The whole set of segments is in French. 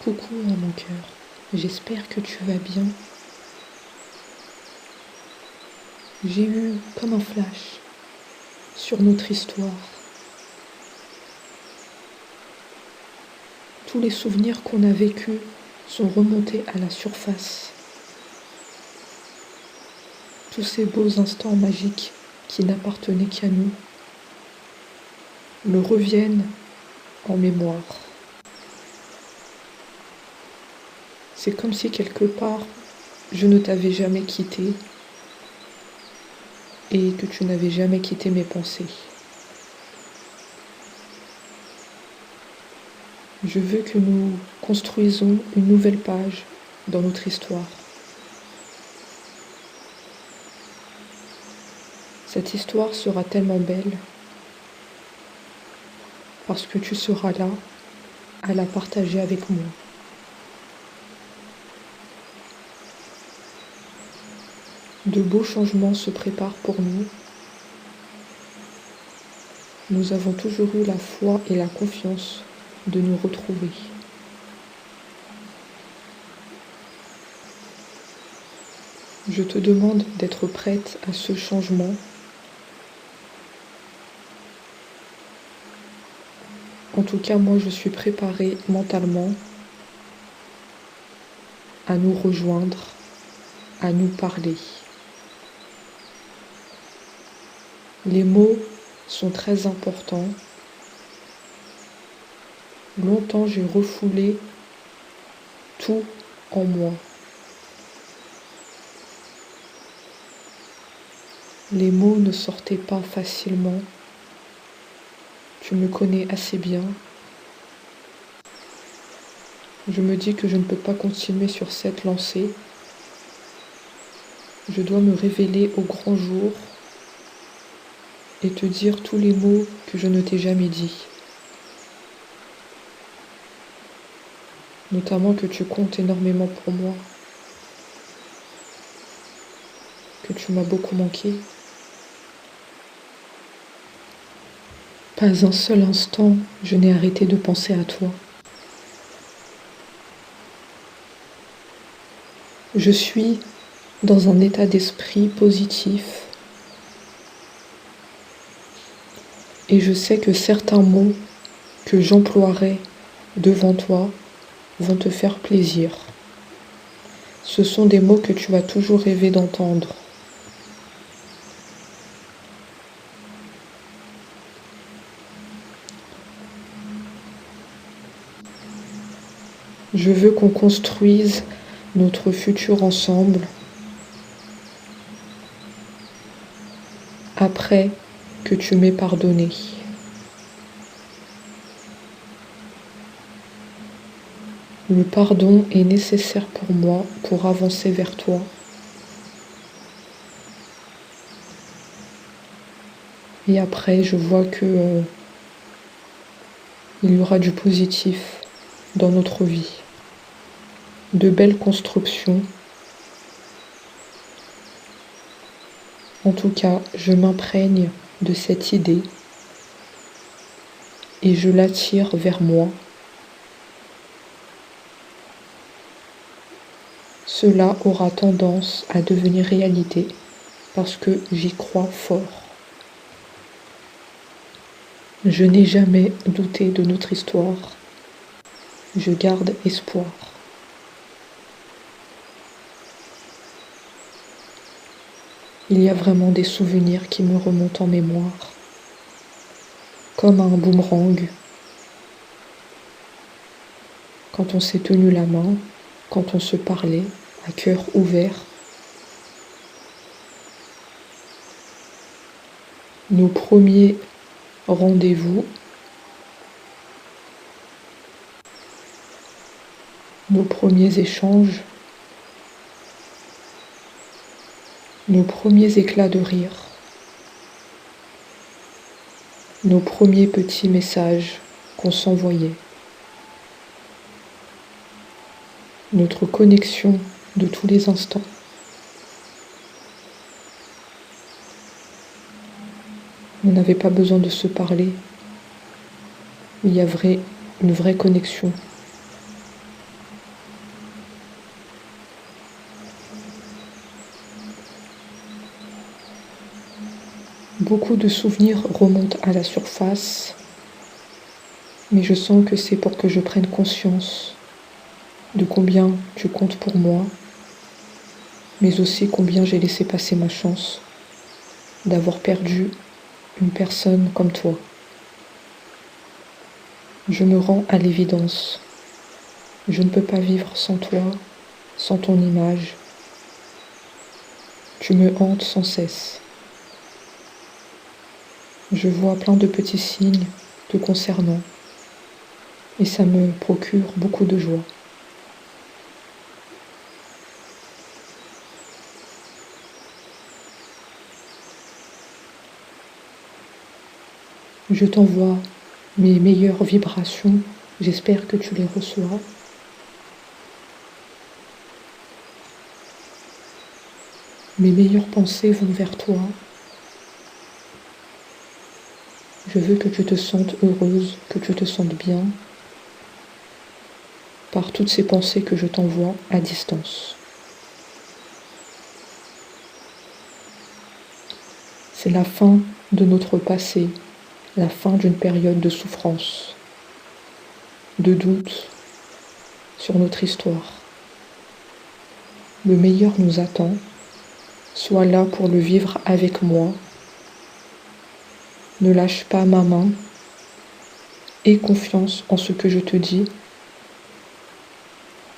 Coucou mon cœur, j'espère que tu vas bien. J'ai eu comme un flash sur notre histoire. Tous les souvenirs qu'on a vécus sont remontés à la surface. Tous ces beaux instants magiques qui n'appartenaient qu'à nous me reviennent en mémoire. C'est comme si quelque part je ne t'avais jamais quitté et que tu n'avais jamais quitté mes pensées. Je veux que nous construisons une nouvelle page dans notre histoire. Cette histoire sera tellement belle parce que tu seras là à la partager avec moi. De beaux changements se préparent pour nous. Nous avons toujours eu la foi et la confiance de nous retrouver. Je te demande d'être prête à ce changement. En tout cas, moi, je suis préparée mentalement à nous rejoindre, à nous parler. Les mots sont très importants. Longtemps, j'ai refoulé tout en moi. Les mots ne sortaient pas facilement. Tu me connais assez bien. Je me dis que je ne peux pas continuer sur cette lancée. Je dois me révéler au grand jour et te dire tous les mots que je ne t'ai jamais dit. Notamment que tu comptes énormément pour moi, que tu m'as beaucoup manqué. Pas un seul instant, je n'ai arrêté de penser à toi. Je suis dans un état d'esprit positif et je sais que certains mots que j'emploierai devant toi vont te faire plaisir. Ce sont des mots que tu vas toujours rêver d'entendre. Je veux qu'on construise notre futur ensemble après que tu m'aies pardonné. Le pardon est nécessaire pour moi pour avancer vers toi. Et après, je vois que il y aura du positif dans notre vie. De belles constructions. En tout cas, je m'imprègne de cette idée et je l'attire vers moi. Cela aura tendance à devenir réalité parce que j'y crois fort. Je n'ai jamais douté de notre histoire. Je garde espoir. Il y a vraiment des souvenirs qui me remontent en mémoire, comme un boomerang. Quand on s'est tenu la main, quand on se parlait à cœur ouvert. Nos premiers rendez-vous, nos premiers échanges, nos premiers éclats de rire, nos premiers petits messages qu'on s'envoyait, notre connexion de tous les instants. On n'avait pas besoin de se parler, il y avait une vraie connexion. Beaucoup de souvenirs remontent à la surface, mais je sens que c'est pour que je prenne conscience de combien tu comptes pour moi, mais aussi combien j'ai laissé passer ma chance d'avoir perdu une personne comme toi. Je me rends à l'évidence. Je ne peux pas vivre sans toi, sans ton image. Tu me hantes sans cesse. Je vois plein de petits signes te concernant et ça me procure beaucoup de joie. Je t'envoie mes meilleures vibrations, j'espère que tu les reçois. Mes meilleures pensées vont vers toi. Je veux que tu te sentes heureuse, que tu te sentes bien par toutes ces pensées que je t'envoie à distance. C'est la fin de notre passé, la fin d'une période de souffrance, de doute sur notre histoire. Le meilleur nous attend. Sois là pour le vivre avec moi. Ne lâche pas ma main. Aie confiance en ce que je te dis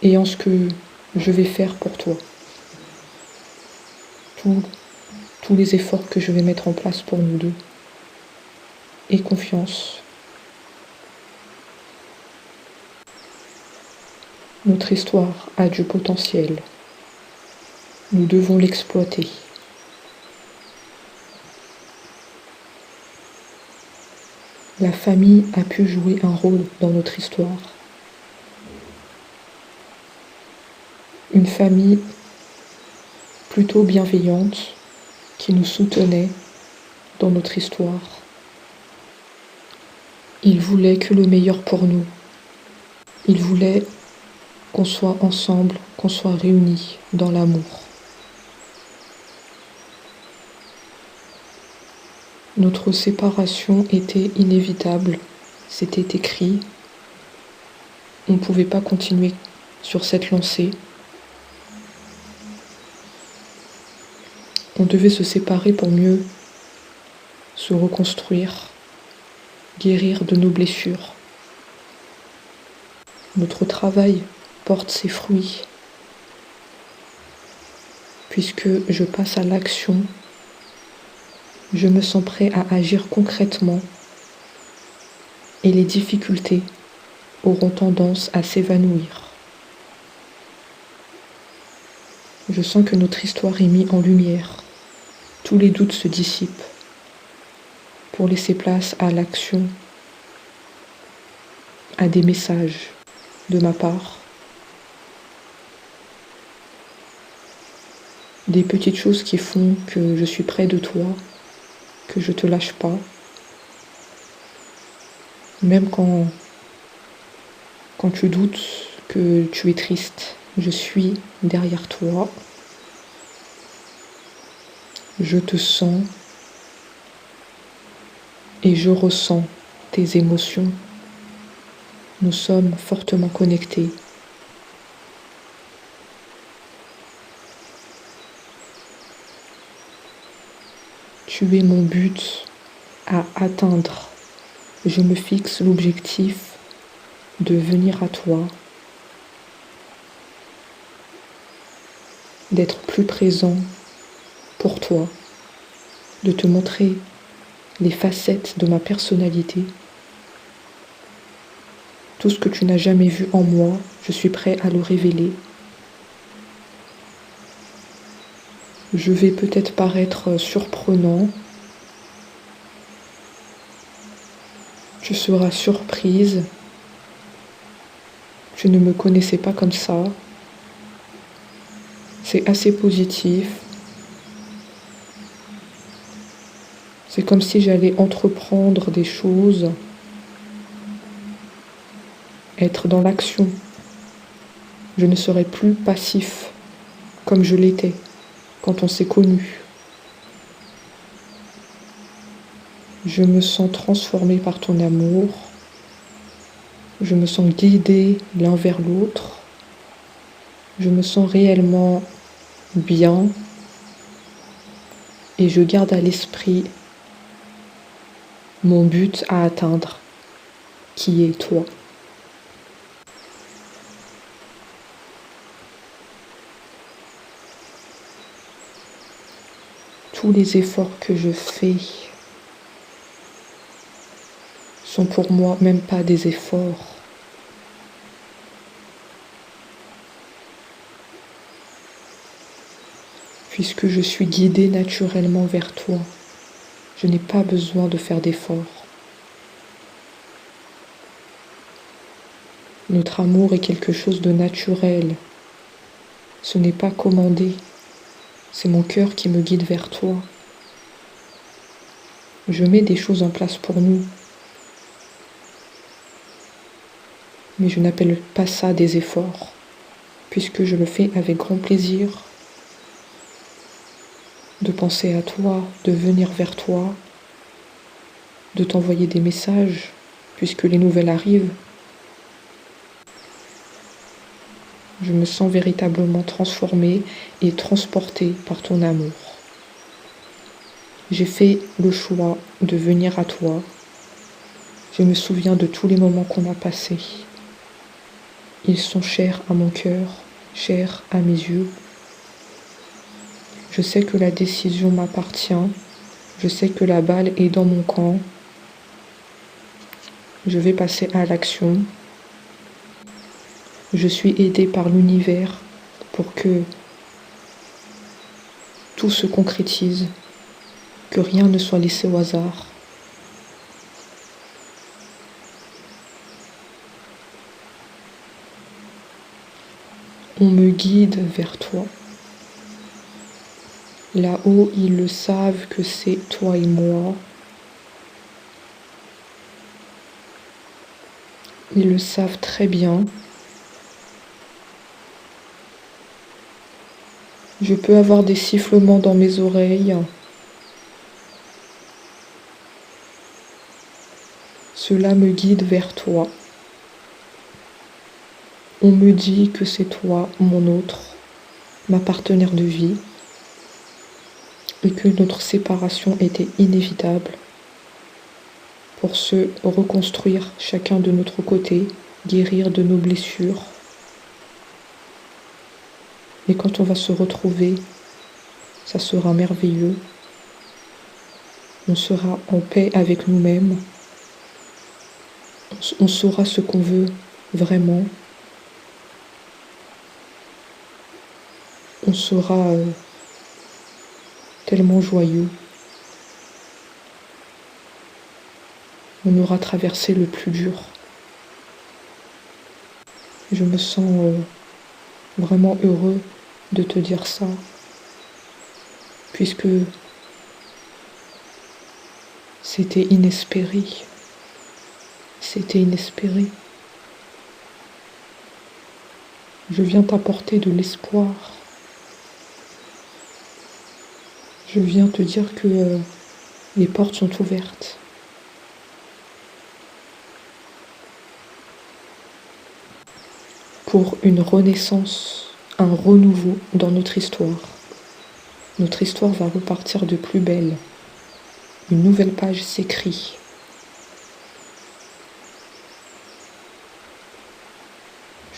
et en ce que je vais faire pour toi. Tous les efforts que je vais mettre en place pour nous deux. Aie confiance. Notre histoire a du potentiel. Nous devons l'exploiter. La famille a pu jouer un rôle dans notre histoire. Une famille plutôt bienveillante qui nous soutenait dans notre histoire. Ils voulaient que le meilleur pour nous. Ils voulaient qu'on soit ensemble, qu'on soit réunis dans l'amour. Notre séparation était inévitable, c'était écrit. On ne pouvait pas continuer sur cette lancée. On devait se séparer pour mieux se reconstruire, guérir de nos blessures. Notre travail porte ses fruits, puisque je passe à l'action. Je me sens prêt à agir concrètement et les difficultés auront tendance à s'évanouir. Je sens que notre histoire est mise en lumière. Tous les doutes se dissipent pour laisser place à l'action, à des messages de ma part, des petites choses qui font que je suis près de toi, que je te lâche pas, même quand tu doutes, que tu es triste, je suis derrière toi, je te sens et je ressens tes émotions. Nous sommes fortement connectés. Tu es mon but à atteindre. Je me fixe l'objectif de venir à toi, d'être plus présent pour toi, de te montrer les facettes de ma personnalité. Tout ce que tu n'as jamais vu en moi, je suis prêt à le révéler. Je vais peut-être paraître surprenant. Tu seras surprise. Tu ne me connaissais pas comme ça. C'est assez positif. C'est comme si j'allais entreprendre des choses, être dans l'action. Je ne serai plus passif comme je l'étais quand on s'est connus. Je me sens transformée par ton amour. Je me sens guidée l'un vers l'autre. Je me sens réellement bien et je garde à l'esprit mon but à atteindre, qui est toi. Tous les efforts que je fais sont pour moi même pas des efforts. Puisque je suis guidée naturellement vers toi, je n'ai pas besoin de faire d'efforts. Notre amour est quelque chose de naturel. Ce n'est pas commandé. C'est mon cœur qui me guide vers toi. Je mets des choses en place pour nous. Mais je n'appelle pas ça des efforts, puisque je le fais avec grand plaisir de penser à toi, de venir vers toi, de t'envoyer des messages, puisque les nouvelles arrivent. Je me sens véritablement transformée et transportée par ton amour. J'ai fait le choix de venir à toi. Je me souviens de tous les moments qu'on a passés. Ils sont chers à mon cœur, chers à mes yeux. Je sais que la décision m'appartient. Je sais que la balle est dans mon camp. Je vais passer à l'action. Je suis aidée par l'univers pour que tout se concrétise, que rien ne soit laissé au hasard. On me guide vers toi. Là-haut, ils le savent que c'est toi et moi. Ils le savent très bien. Je peux avoir des sifflements dans mes oreilles. Cela me guide vers toi. On me dit que c'est toi, mon autre, ma partenaire de vie, et que notre séparation était inévitable pour se reconstruire chacun de notre côté, guérir de nos blessures. Et quand on va se retrouver, ça sera merveilleux. On sera en paix avec nous-mêmes. On saura ce qu'on veut vraiment. On sera tellement joyeux. On aura traversé le plus dur. Je me sens vraiment heureux de te dire ça, puisque c'était inespéré. C'était inespéré. Je viens t'apporter de l'espoir. Je viens te dire que les portes sont ouvertes. Pour une renaissance, un renouveau dans notre histoire. Notre histoire va repartir de plus belle. Une nouvelle page s'écrit.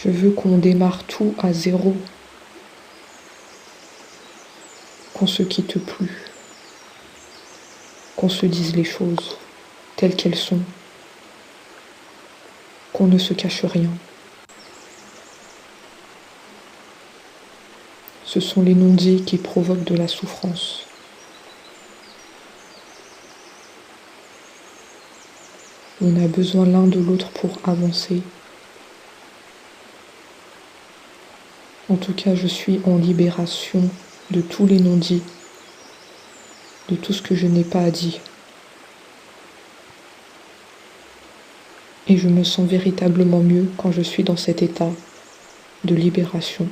Je veux qu'on démarre tout à zéro. Qu'on se quitte plus. Qu'on se dise les choses telles qu'elles sont. Qu'on ne se cache rien. Ce sont les non-dits qui provoquent de la souffrance. On a besoin l'un de l'autre pour avancer. En tout cas, je suis en libération de tous les non-dits, de tout ce que je n'ai pas dit. Et je me sens véritablement mieux quand je suis dans cet état de libération.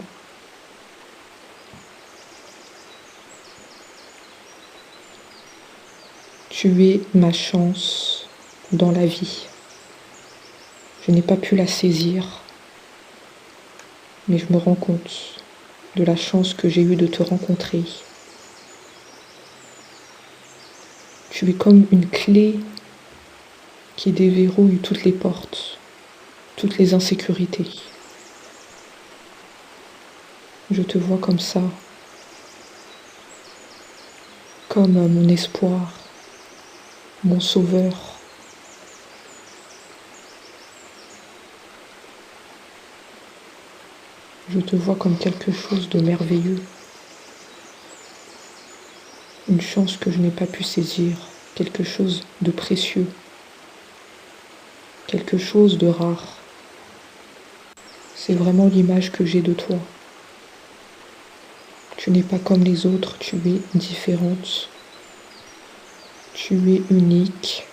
Tu es ma chance dans la vie. Je n'ai pas pu la saisir, mais je me rends compte de la chance que j'ai eue de te rencontrer. Tu es comme une clé qui déverrouille toutes les portes, toutes les insécurités. Je te vois comme ça, comme mon espoir, mon sauveur. Je te vois comme quelque chose de merveilleux, une chance que je n'ai pas pu saisir, quelque chose de précieux, quelque chose de rare. C'est vraiment l'image que j'ai de toi. Tu n'es pas comme les autres, tu es différente, tu es unique.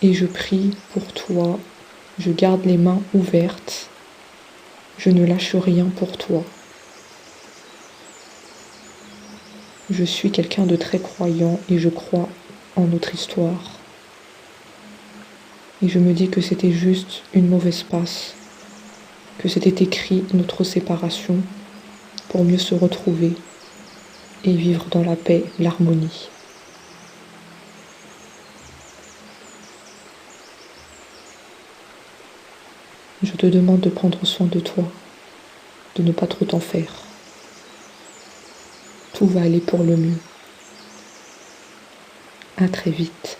Et je prie pour toi, je garde les mains ouvertes, je ne lâche rien pour toi. Je suis quelqu'un de très croyant et je crois en notre histoire. Et je me dis que c'était juste une mauvaise passe, que c'était écrit notre séparation pour mieux se retrouver et vivre dans la paix, l'harmonie. Je te demande de prendre soin de toi, de ne pas trop t'en faire. Tout va aller pour le mieux. À très vite.